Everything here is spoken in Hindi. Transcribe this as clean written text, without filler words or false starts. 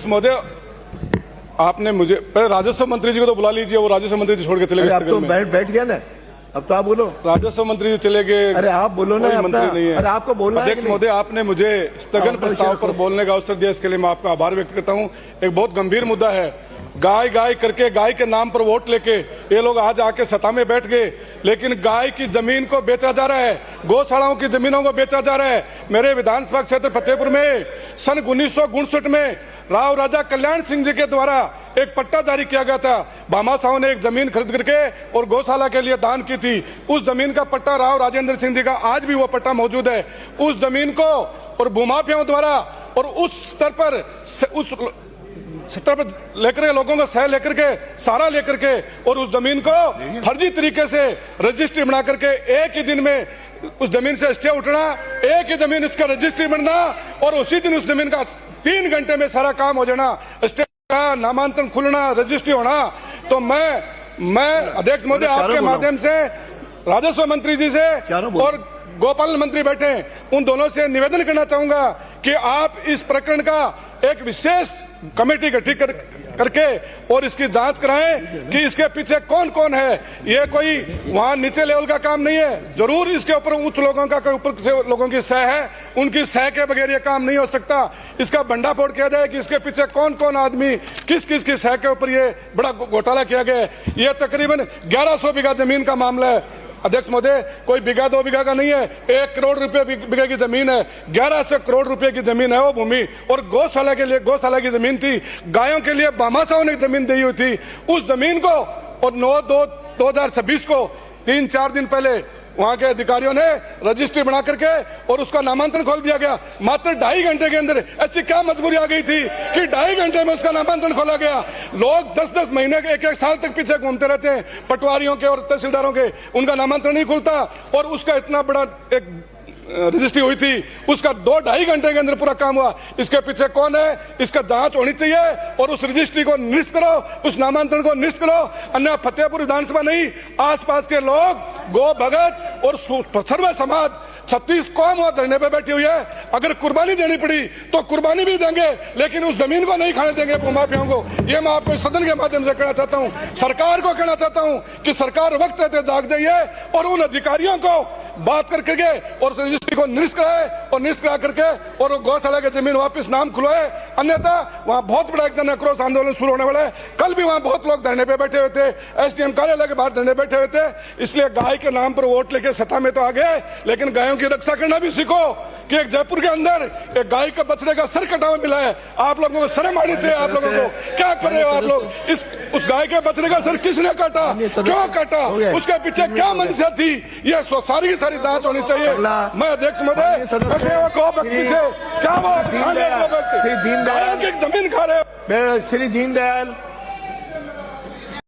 अध्यक्ष महोदय, आपने मुझे पहले राजस्व मंत्री जी को तो बुला लीजिए, वो राजस्व मंत्री जी छोड़ के चले गए। अब तो बैठ गया ना, अब तो आप बोलो। राजस्व मंत्री जी चले गए। अरे आप बोलो ना, मंत्री नहीं है। अरे आपको बोलना है। अध्यक्ष महोदय, आपने मुझे स्थगन प्रस्ताव पर बोलने का अवसर दिया, इसके लिए मैं आपका आभार व्यक्त करता हूं। एक बहुत गंभीर मुद्दा है, गाय गाय करके गाय के नाम पर वोट लेके ये लोग आज आके सत्ता में बैठ गए, लेकिन गाय की जमीन को बेचा जा रहा है, गौशालाओं की जमीनों को बेचा जा रहा है। मेरे विधानसभा क्षेत्र फतेहपुर में सन 1959 में राव राजा कल्याण सिंह जी के द्वारा एक पट्टा जारी किया गया था। भामाशाहों ने एक जमीन खरीद करके और गौशाला के लिए दान की थी। उस जमीन का पट्टा राव राजेंद्र सिंह जी का आज भी वो पट्टा मौजूद है। उस जमीन को और भूमाफियाओं द्वारा और उस स्तर पर लेकर लोगों का सह लेकर के सारा लेकर के और उस जमीन को फर्जी तरीके से रजिस्ट्री बना करके एक ही दिन में उस जमीन से स्टे उठना, एक ही जमीन उसका रजिस्ट्री बनना और उसी दिन उस जमीन का 3 घंटे में सारा काम हो जाना, स्टे नामांकन खुलना, रजिस्ट्री होना। तो मैं अध्यक्ष महोदय आपके माध्यम से राजस्व मंत्री जी से और गोपाल मंत्री बैठे उन दोनों से निवेदन करना चाहूंगा कि आप इस प्रकरण का एक विशेष कमेटी गठित करके और इसकी जांच कराएं कि इसके पीछे कौन कौन है। ये कोई वहां नीचे लेवल का काम नहीं है, जरूर इसके ऊपर उच्च लोगों का ऊपर से लोगों की सह है, उनकी सह के बगैर ये काम नहीं हो सकता। इसका भंडाफोड़ किया जाए कि इसके पीछे कौन कौन आदमी किस किस की सह के ऊपर ये बड़ा घोटाला किया गया है। ये तकरीबन 1100 बीघा जमीन का मामला है अध्यक्ष महोदय, कोई बीघा 2 बीघा का नहीं है। 1 करोड़ रुपए बीघे की जमीन है, 1100 करोड़ रुपए की जमीन है वो भूमि। और गौशाला के लिए गौशाला की जमीन थी, गायों के लिए भामाशाहों ने जमीन दी हुई थी। उस जमीन को और 9/2/2026 को 3-4 दिन पहले वहां के अधिकारियों ने रजिस्ट्री बना करके और उसका नामांकन खोल दिया गया। मात्र 2.5 घंटे के अंदर ऐसी क्या मजबूरी आ गई थी कि 2.5 घंटे में उसका नामांकन खोला गया। लोग 10-10 महीने के 1-1 साल तक पीछे घूमते रहते हैं, पटवारियों के और तहसीलदारों के, उनका नामांकन नहीं खुलता। और उसका इतना बड़ा एक रजिस्ट्री हुई थी, उसका 2-2.5 घंटे के अंदर पूरा काम हुआ। इसके पीछे कौन है, इसका जांच होनी चाहिए और उस रजिस्ट्री को निरस्त करो, उस नामांकन को निरस्त करो। अन्य फतेहपुर विधानसभा नहीं, आसपास के लोग, गो भगत और सर्व समाज 36 कौम वहां धरने पे बैठी हुई है। अगर कुर्बानी देनी पड़ी तो कुर्बानी भी देंगे, लेकिन उस जमीन को नहीं खाने देंगे भूमाफियाओं को। ये मैं आपको सदन के माध्यम से कहना चाहता हूं, सरकार को कहना चाहता हूं कि सरकार वक्त रहते जाग जाइए और उन अधिकारियों को बात करके और रजिस्ट्री को निरस्त कराए और निरस्त करा करके और गौशाला की जमीन वापस नाम खुलवाए। अन्यथा वहां बहुत बड़ा एक जन आक्रोश आंदोलन शुरू होने वाला है। कल भी वहां बहुत लोग धरने पे बैठे हुए थे, एसडीएम कार्यालय के बाहर धरने बैठे हुए थे। इसलिए गाय के नाम पर वोट लेके सत्ता में तो आ गए, लेकिन गायों की रक्षा करना भी सीखो कि एक जयपुर के अंदर एक गाय का बछड़े का सर कटा हुआ मिला है। आप लोगों को शर्म आनी चाहिए। आप लोगों को क्या कर रहे हो आप लोग? उस गाय के बछड़े का सर किसने काटा, क्यों काटा, उसके पीछे क्या मंशा थी, ये सारी जांच होनी चाहिए। मैं अध्यक्ष महोदय, क्या वो जमीन खा रहे हो? श्री दीनदयाल